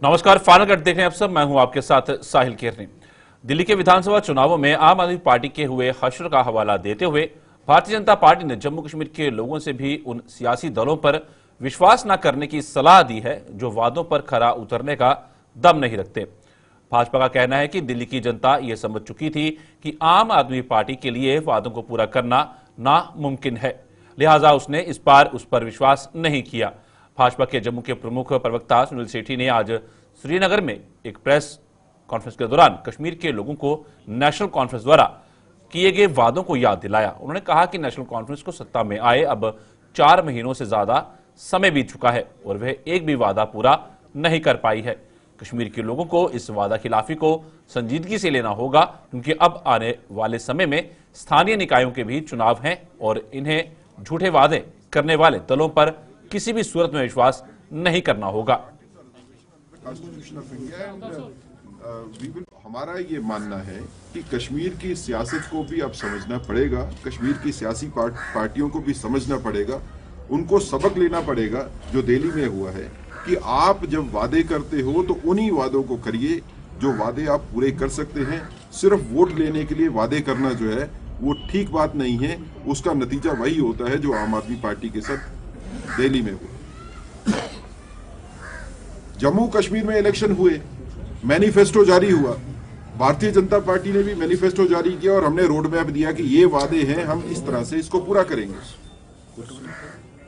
नमस्कार, final cut देख रहे हैं आप सब। मैं हूं आपके साथ साहिल केरनी। दिल्ली के विधानसभा चुनावों में आम आदमी पार्टी के हुए हश्र का हवाला देते हुए भारतीय जनता पार्टी ने जम्मू कश्मीर के लोगों से भी उन सियासी दलों पर विश्वास न करने की सलाह दी है जो वादों पर खरा उतरने का दम नहीं रखते। भाजपा का कहना है कि दिल्ली की जनता यह समझ चुकी थी कि आम आदमी पार्टी के लिए वादों को पूरा करना नामुमकिन है, लिहाजा उसने इस बार उस पर विश्वास नहीं किया। भाजपा के जम्मू के प्रमुख प्रवक्ता सुनील सेठी ने आज श्रीनगर में एक प्रेस कॉन्फ्रेंस के दौरान कश्मीर के लोगों को नेशनल कॉन्फ्रेंस द्वारा किए गए वादों को याद दिलाया। उन्होंने कहा कि नेशनल कॉन्फ्रेंस को सत्ता में आए अब 4 महीनों से ज्यादा समय बीत चुका है और वह एक भी वादा पूरा नहीं कर पाई है। कश्मीर के लोगों को इस वादा खिलाफी को संजीदगी से लेना होगा, क्योंकि अब आने वाले समय में स्थानीय निकायों के भी चुनाव हैं और इन्हें झूठे वादे करने वाले दलों पर किसी भी सूरत में विश्वास नहीं करना होगा। हमारा ये मानना है कि कश्मीर की सियासत को भी अब समझना पड़ेगा, कश्मीर की सियासी पार्टियों को भी समझना पड़ेगा, उनको सबक लेना पड़ेगा जो दिल्ली में हुआ है कि आप जब वादे करते हो तो उन्हीं वादों को करिए जो वादे आप पूरे कर सकते हैं। सिर्फ वोट लेने के लिए वादे करना जो है वो ठीक बात नहीं है। उसका नतीजा वही होता है जो आम आदमी पार्टी के साथ दिल्ली में हुआ। जम्मू कश्मीर में इलेक्शन हुए, मैनिफेस्टो जारी हुआ, भारतीय जनता पार्टी ने भी मैनिफेस्टो जारी किया और हमने रोड मैप दिया कि ये वादे हैं, हम इस तरह से इसको पूरा करेंगे।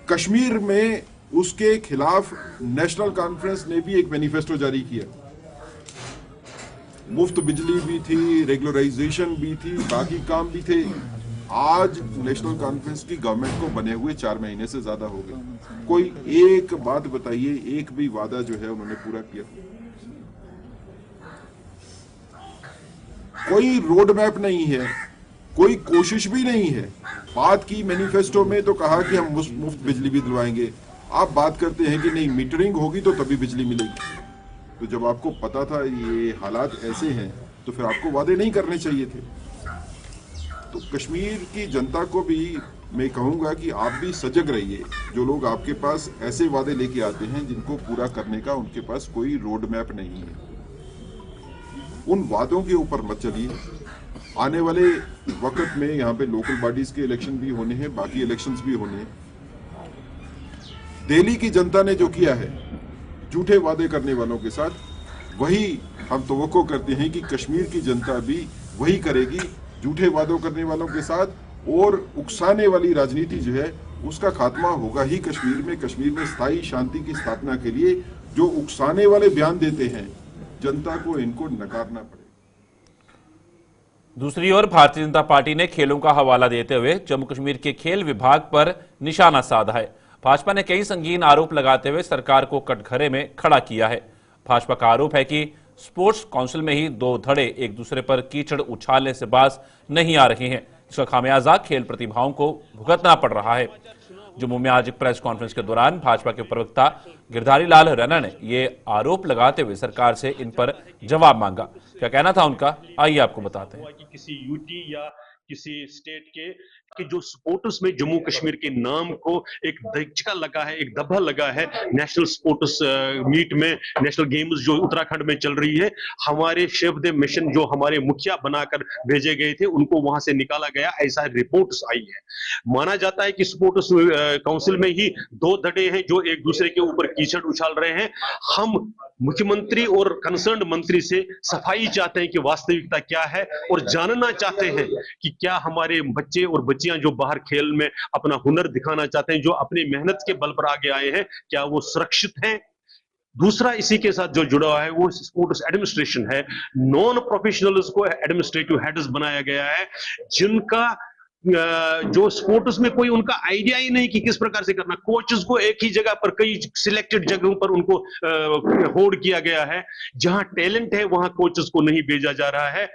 कश्मीर में उसके खिलाफ नेशनल कॉन्फ्रेंस ने भी एक मैनिफेस्टो जारी किया। मुफ्त बिजली भी थी, रेगुलराइजेशन भी थी, बाकी काम भी थे। आज नेशनल कॉन्फ्रेंस की गवर्नमेंट को बने हुए 4 महीने से ज्यादा हो गए। कोई एक बात बताइए, एक भी वादा जो है उन्होंने पूरा किया? कोई रोड मैप नहीं है, कोई कोशिश भी नहीं है। बात की मैनिफेस्टो में तो कहा कि हम मुफ्त बिजली भी दिलवाएंगे। आप बात करते हैं कि नहीं मीटरिंग होगी तो तभी बिजली मिलेगी। तो जब आपको पता था ये हालात ऐसे हैं तो फिर आपको वादे नहीं करने चाहिए थे। तो कश्मीर की जनता को भी मैं कहूंगा कि आप भी सजग रहिए। जो लोग आपके पास ऐसे वादे लेके आते हैं जिनको पूरा करने का उनके पास कोई रोड मैप नहीं है, उन वादों के ऊपर मत चलिए। आने वाले वक्त में यहाँ पे लोकल बॉडीज के इलेक्शन भी होने हैं, बाकी इलेक्शंस भी होने हैं। दिल्ली की जनता ने जो किया है झूठे वादे करने वालों के साथ, वही हम तवक्को करते हैं कि कश्मीर की जनता भी वही करेगी झूठे वादों करने वालों के साथ। और उकसाने वाली राजनीति जो है उसका खात्मा होगा ही कश्मीर में। कश्मीर में स्थायी शांति की स्थापना के लिए जो उकसाने वाले बयान देते हैं, जनता को इनको नकारना पड़ेगा। दूसरी ओर भारतीय जनता पार्टी ने खेलों का हवाला देते हुए जम्मू कश्मीर के खेल विभाग पर निशाना साधा है। भाजपा ने कई संगीन आरोप लगाते हुए सरकार को कटघरे में खड़ा किया है। भाजपा का आरोप है कि स्पोर्ट्स काउंसिल में ही 2 धड़े एक दूसरे पर कीचड़ उछालने से बाज नहीं आ रहे हैं, जिसका खामियाजा खेल प्रतिभाओं को भुगतना पड़ रहा है। जम्मू में आज एक प्रेस कॉन्फ्रेंस के दौरान भाजपा के प्रवक्ता गिरधारी लाल रैना ने ये आरोप लगाते हुए सरकार से इन पर जवाब मांगा। क्या कहना था उनका, आइए आपको बताते हैं। कि किसी यूटी या किसी स्टेट के कि जो स्पोर्ट्स में जम्मू कश्मीर के नाम को एक दचका लगा है, एक दबा लगा है नेशनल स्पोर्ट्स मीट में, नेशनल गेम्स जो उत्तराखंड में चल रही है। हमारे शेफ द मिशन जो हमारे मुखिया बनाकर भेजे गए थे उनको वहां से निकाला गया, ऐसा रिपोर्ट्स आई है। माना जाता है कि स्पोर्ट्स काउंसिल में ही 2 धड़े हैं जो एक दूसरे के ऊपर कीचड़ उछाल रहे हैं। हम मुख्यमंत्री और कंसर्न्ड मंत्री से सफाई चाहते हैं कि वास्तविकता क्या है और जानना चाहते हैं कि क्या हमारे बच्चे और बच्चियां जो बाहर खेल में अपना हुनर दिखाना चाहते हैं, जो अपनी मेहनत के बल पर आगे आए हैं, क्या वो सुरक्षित हैं। दूसरा इसी के साथ जो जुड़ा हुआ है वो स्पोर्ट्स एडमिनिस्ट्रेशन है। नॉन प्रोफेशनल्स को एडमिनिस्ट्रेटिव हेड्स बनाया गया है, जिनका जो स्पोर्ट्स में कोई उनका आइडिया ही नहीं कि किस प्रकार से करना। कोचेस को एक ही जगह पर कई सिलेक्टेड जगहों पर उनको होल्ड किया गया है। जहां टैलेंट है वहां कोचेस को नहीं भेजा जा रहा है।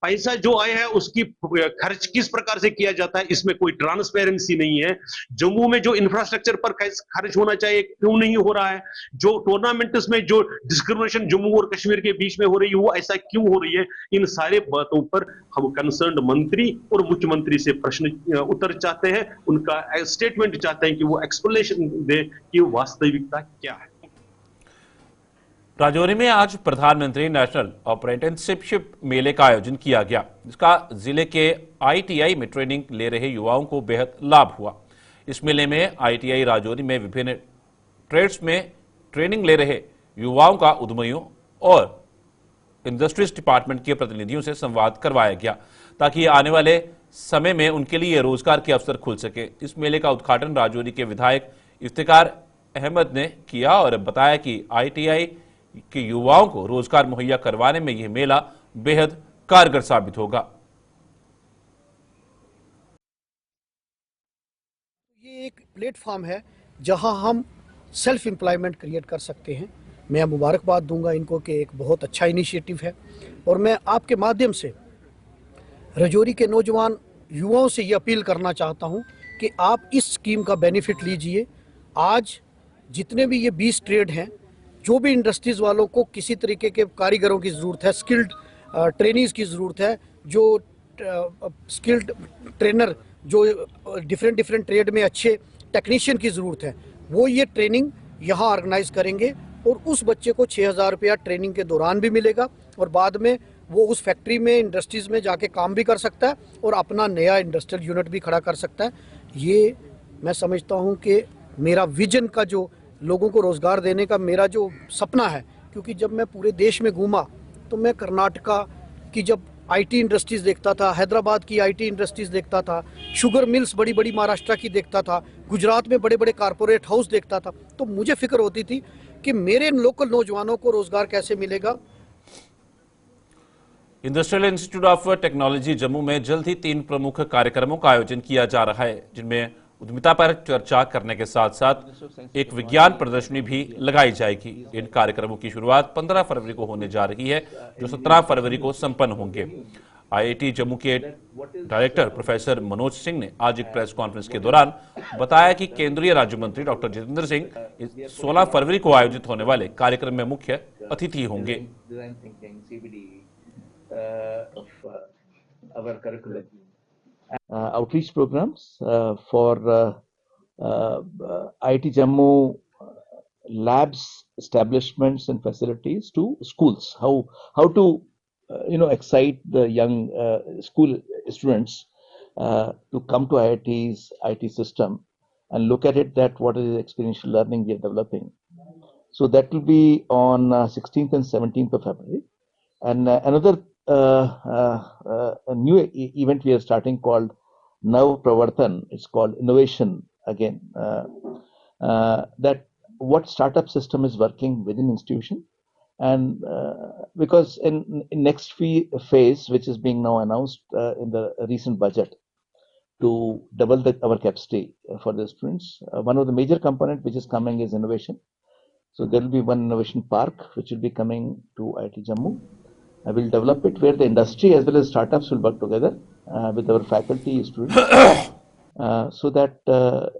पैसा जो आया है उसकी खर्च किस प्रकार से किया जाता है, इसमें कोई ट्रांसपेरेंसी नहीं है। जम्मू में जो इंफ्रास्ट्रक्चर पर खर्च होना चाहिए क्यों नहीं हो रहा है। जो टूर्नामेंट्स में जो डिस्क्रिमिनेशन जम्मू और कश्मीर के बीच में हो रही है वो ऐसा क्यों हो रही है। इन सारे बातों पर हम कंसर्न्ड मंत्री और मुख्यमंत्री से प्रश्न उत्तर चाहते हैं, उनका स्टेटमेंट चाहते हैं कि वो एक्सप्लेनेशन दे कि वास्तविकता क्या है। राजौरी में आज प्रधानमंत्री नेशनल अप्रेंटिसशिप मेले का आयोजन किया गया, जिसका जिले के आईटीआई में ट्रेनिंग ले रहे युवाओं को बेहद लाभ हुआ। इस मेले में आईटीआई राजौरी में विभिन्न ट्रेड्स में ट्रेनिंग ले रहे युवाओं का उद्यमियों और इंडस्ट्रीज डिपार्टमेंट के प्रतिनिधियों से संवाद करवाया गया, ताकि आने वाले समय में उनके लिए रोजगार के अवसर खुल सके। इस मेले का उद्घाटन राजौरी के विधायक इफ्तिकार अहमद ने किया और बताया कि आईटीआई के युवाओं को रोजगार मुहैया करवाने में यह मेला बेहद कारगर साबित होगा। ये एक प्लेटफॉर्म है जहां हम सेल्फ एम्प्लॉयमेंट क्रिएट कर सकते हैं। मैं मुबारकबाद दूंगा इनको कि एक बहुत अच्छा इनिशिएटिव है, और मैं आपके माध्यम से राजौरी के नौजवान युवाओं से ये अपील करना चाहता हूं कि आप इस स्कीम का बेनिफिट लीजिए। आज जितने भी ये 20 ट्रेड हैं, जो भी इंडस्ट्रीज़ वालों को किसी तरीके के कारीगरों की ज़रूरत है, स्किल्ड ट्रेनीज़ की ज़रूरत है, जो स्किल्ड ट्रेनर जो डिफरेंट ट्रेड में अच्छे टेक्नीशियन की ज़रूरत है, वो ये ट्रेनिंग यहाँ ऑर्गेनाइज करेंगे और उस बच्चे को 6,000 रुपया ट्रेनिंग के दौरान भी मिलेगा और बाद में वो उस फैक्ट्री में इंडस्ट्रीज़ में जाके काम भी कर सकता है और अपना नया इंडस्ट्रियल यूनिट भी खड़ा कर सकता है। ये मैं समझता हूँ कि मेरा विजन का जो लोगों को रोज़गार देने का मेरा जो सपना है, क्योंकि जब मैं पूरे देश में घूमा तो मैं कर्नाटका की जब आईटी इंडस्ट्रीज़ देखता था, हैदराबाद की आईटी इंडस्ट्रीज़ देखता था, शुगर मिल्स बड़ी बड़ी महाराष्ट्र की देखता था, गुजरात में बड़े बड़े कारपोरेट हाउस देखता था, तो मुझे फिक्र होती थी कि मेरे लोकल नौजवानों को रोज़गार कैसे मिलेगा। Industrial institute of technology Jammu में जल्द ही 3 प्रमुख कार्यक्रमों का आयोजन किया जा रहा है, जिनमें उद्यमिता पर चर्चा करने के साथ साथ एक विज्ञान प्रदर्शनी भी लगाई जाएगी। इन कार्यक्रमों की शुरुआत 15 फरवरी को होने जा रही है, जो 17 फरवरी को संपन्न होंगे। आईआईटी जम्मू के डायरेक्टर प्रोफेसर मनोज सिंह ने आज एक प्रेस कॉन्फ्रेंस के दौरान बताया कि केंद्रीय राज्य मंत्री डॉक्टर जितेंद्र सिंह 16 फरवरी को आयोजित होने वाले कार्यक्रम में मुख्य अतिथि होंगे। Outreach programs for IIT Jammu labs, establishments and facilities to schools. How to excite the young school students to come to IIT's IT system and look at it, that what is the experiential learning we are developing. So that will be on 16th and 17th of February. And another a new event we are starting called Nav Pravartan. It's called innovation again. That what startup system is working within institution, and because in next phase, which is being now announced in the recent budget, to double our capacity for the students, one of the major component which is coming is innovation. So there will be one innovation park which will be coming to IIT Jammu. I will develop it where the industry as well as startups will work together with our faculty, students, so that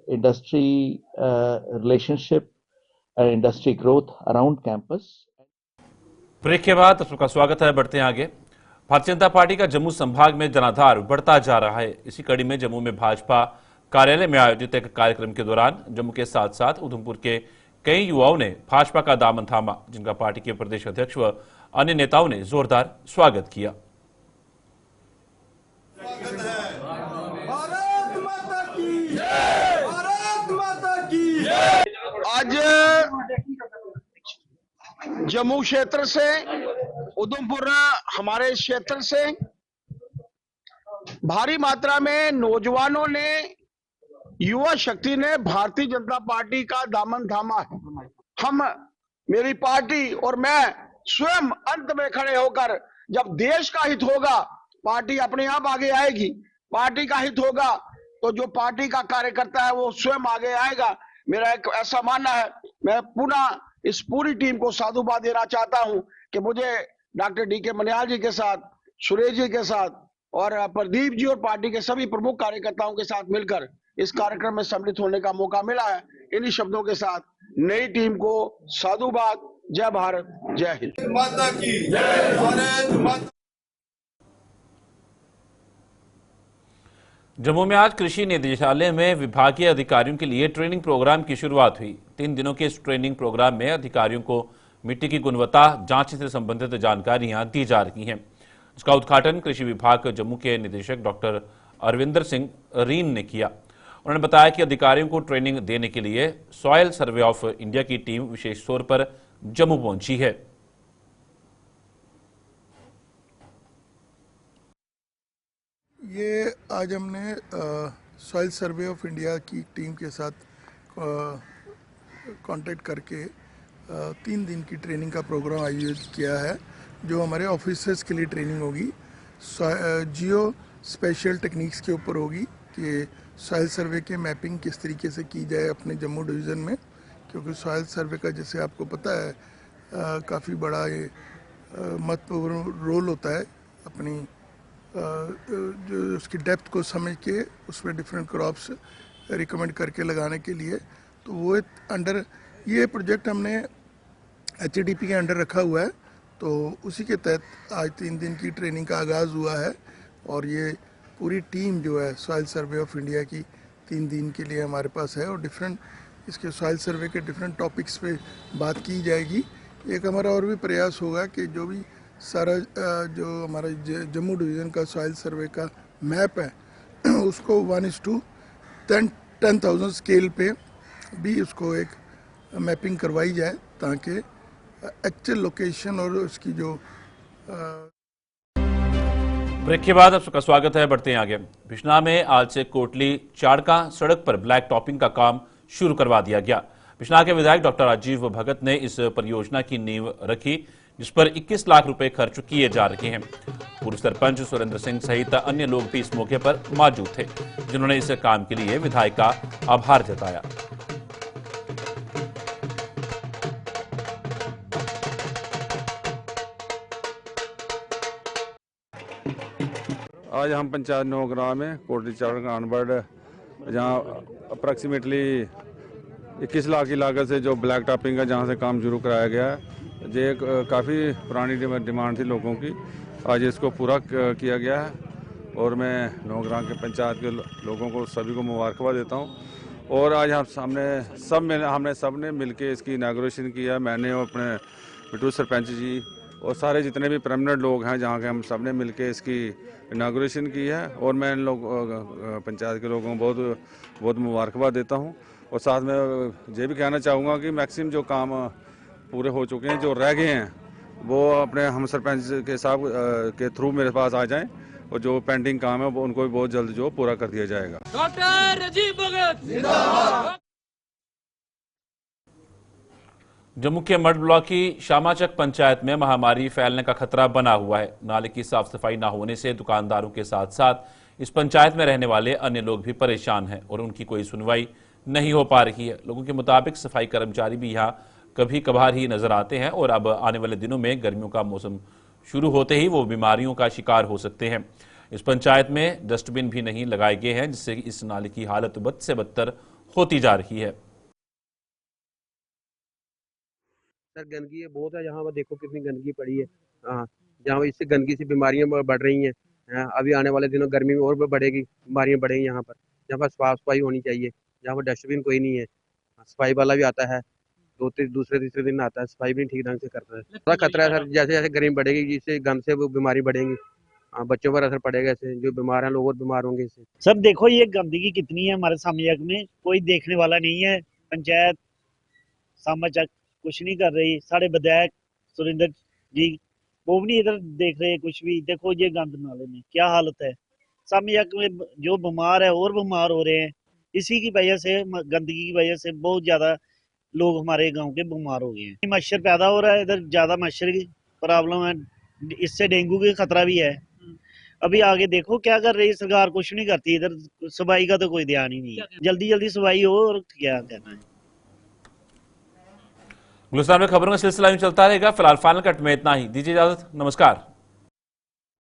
industry relationship and industry growth around campus. Break के बाद आपका स्वागत है। बढ़ते हैं आगे। Bharatiya Janata party का जम्मू संभाग में जनाधार बढ़ता जा रहा है। इसी कड़ी में जम्मू में भाजपा कार्यालय में आयोजित एक कार्यक्रम के दौरान जम्मू के साथ साथ उधमपुर के कई युवाओं ने भाजपा का दामन थामा, जिनका पार्टी के प्रदेश अध्यक्ष व अन्य नेताओं ने जोरदार स्वागत किया। आज जम्मू क्षेत्र से, उधमपुर हमारे क्षेत्र से भारी मात्रा में नौजवानों ने, युवा शक्ति ने भारतीय जनता पार्टी का दामन थामा है। हम, मेरी पार्टी और मैं स्वयं अंत में खड़े होकर, जब देश का हित होगा पार्टी अपने आप आगे आएगी, पार्टी का हित होगा तो जो पार्टी का कार्यकर्ता है वो स्वयं आगे आएगा। मेरा एक ऐसा मानना है। मैं पुनः इस पूरी टीम को साधुवाद देना चाहता हूं कि मुझे डॉक्टर डीके मनियाल जी के साथ, सुरेश जी के साथ और प्रदीप जी और पार्टी के सभी प्रमुख कार्यकर्ताओं के साथ मिलकर इस कार्यक्रम में सम्मिलित होने का मौका मिला है। इन्हीं शब्दों के साथ नई टीम को साधुवाद। जय भारत, जय हिंद। माता की जय। भारत माता। जम्मू में आज कृषि निदेशालय में विभागीय अधिकारियों के लिए ट्रेनिंग प्रोग्राम की शुरुआत हुई। 3 दिनों के इस ट्रेनिंग प्रोग्राम में अधिकारियों को मिट्टी की गुणवत्ता जांच से संबंधित जानकारियां दी जा रही हैं। इसका उद्घाटन कृषि विभाग जम्मू के निदेशक डॉक्टर अरविंदर सिंह रीन ने किया। उन्होंने बताया कि अधिकारियों को ट्रेनिंग देने के लिए सॉयल सर्वे ऑफ इंडिया की टीम विशेष तौर पर जम्मू पहुंची है। ये आज हमने सॉइल सर्वे ऑफ इंडिया की टीम के साथ कांटेक्ट करके 3 दिन की ट्रेनिंग का प्रोग्राम आयोजित किया है, जो हमारे ऑफिसर्स के लिए ट्रेनिंग होगी। जियो स्पेशल टेक्निक्स के ऊपर होगी कि सॉइल सर्वे के मैपिंग किस तरीके से की जाए अपने जम्मू डिवीज़न में, क्योंकि सॉइल सर्वे का जैसे आपको पता है काफ़ी बड़ा ये महत्वपूर्ण रोल होता है अपनी जो उसकी डेप्थ को समझ के उसमें डिफरेंट क्रॉप्स रिकमेंड करके लगाने के लिए। तो वो अंडर ये प्रोजेक्ट हमने HADP के अंडर रखा हुआ है, तो उसी के तहत आज 3 दिन की ट्रेनिंग का आगाज़ हुआ है और ये पूरी टीम जो है सॉइल सर्वे ऑफ इंडिया की 3 दिन के लिए हमारे पास है और डिफरेंट इसके सॉइल सर्वे के डिफरेंट टॉपिक्स पे बात की जाएगी। एक हमारा और भी प्रयास होगा कि जो भी सारा जो हमारा जम्मू डिवीज़न का सॉइल सर्वे का मैप है उसको 1:10,000 स्केल पे भी उसको एक मैपिंग करवाई जाए, ताकि एक्चुअल लोकेशन और उसकी जो ब्रेक के बाद आप सबका स्वागत है। बढ़ते हैं आगे। बिश्नाह में आज से कोटली चाड़का सड़क पर ब्लैक टॉपिंग का काम शुरू करवा दिया गया। बिश्नाह के विधायक डॉक्टर राजीव भगत ने इस परियोजना की नींव रखी, जिस पर 21 लाख रुपए खर्च किए जा रहे हैं। पूर्व सरपंच सुरेंद्र सिंह सहित अन्य लोग भी इस मौके पर मौजूद थे, जिन्होंने इस काम के लिए विधायक का आभार जताया। आज हम पंचायत नौग्राम में कोटली चाड़का अनबर्ड, जहाँ अप्रॉक्सीमेटली 21 लाख की लागत से जो ब्लैक टॉपिंग का जहाँ से काम शुरू कराया गया है, ये काफ़ी पुरानी डिमांड थी लोगों की। आज इसको पूरा किया गया है और मैं नौग्राम के पंचायत के लोगों को सभी को मुबारकबाद देता हूँ। और आज हम हमने सब ने मिलके इसकी इनाग्रेशन किया। मैंने और अपने बिट्टू सरपंच जी और सारे जितने भी परमानेंट लोग हैं जहाँ के, हम सब ने मिलके इसकी इनाग्रेशन की है और मैं इन लोग पंचायत के लोगों को बहुत मुबारकबाद देता हूँ। और साथ में ये भी कहना चाहूँगा कि मैक्सिमम जो काम पूरे हो चुके हैं, जो रह गए हैं वो अपने हम सरपंच के साहब के थ्रू मेरे पास आ जाएं और जो पेंडिंग काम है वो उनको भी बहुत जल्द जो पूरा कर दिया जाएगा। डॉक्टर राजीव भगत जिंदाबाद। जम्मू के मड ब्लॉक की शामाचक पंचायत में महामारी फैलने का खतरा बना हुआ है। नाले की साफ सफाई न होने से दुकानदारों के साथ साथ इस पंचायत में रहने वाले अन्य लोग भी परेशान हैं और उनकी कोई सुनवाई नहीं हो पा रही है। लोगों के मुताबिक सफाई कर्मचारी भी यहाँ कभी कभार ही नजर आते हैं और अब आने वाले दिनों में गर्मियों का मौसम शुरू होते ही वो बीमारियों का शिकार हो सकते हैं। इस पंचायत में डस्टबिन भी नहीं लगाए गए हैं, जिससे इस नाले की हालत बद से बदतर होती जा रही है। सर गंदगी बहुत है, यहाँ पर देखो कितनी गंदगी पड़ी है। हाँ, जहाँ इससे गंदगी से बीमारियां बढ़ रही हैं। अभी आने वाले दिनों गर्मी में और बढ़ेगी, बीमारियां बढ़ेंगी। यहाँ पर जहाँ पर साफ सफाई होनी चाहिए, जहाँ पर डस्टबिन कोई नहीं है, सफाई वाला भी आता है दूसरे तीसरे दिन आता है, सफाई भी ठीक ढंग से करता है। थोड़ा खतरा है सर, जैसे जैसे गर्मी बढ़ेगी जिससे गंद से वो बीमारी बढ़ेंगी। बच्चों पर असर पड़ेगा, इससे जो बीमार हैं लोग और बीमार होंगे इससे। सर देखो ये गंदगी कितनी है हमारे सामयक में, कोई देखने वाला नहीं है। पंचायत सामयक कुछ नहीं कर रही, सारे विधायक सुरेंद्र जी वो भी नहीं इधर देख रहे कुछ भी। देखो ये गंद नाले में क्या हालत है। सामयक में जो बीमार है और बीमार हो रहे हैं, इसी की वजह से, गंदगी की वजह से बहुत ज्यादा लोग हमारे गांव के बीमार हो गए हैं। मच्छर पैदा हो रहा है, इधर ज्यादा मच्छर की प्रॉब्लम है, इससे डेंगू का खतरा भी है। अभी आगे देखो क्या कर रही है सरकार, कुछ नहीं करती। इधर सफाई का तो कोई ध्यान ही नहीं है। जल्दी जल्दी सफाई हो और क्या कहना है। गुलस्तान में खबरों का सिलसिला यूं चलता रहेगा। फिलहाल फाइनल कट में इतना ही। दीजिए इजाजत, नमस्कार।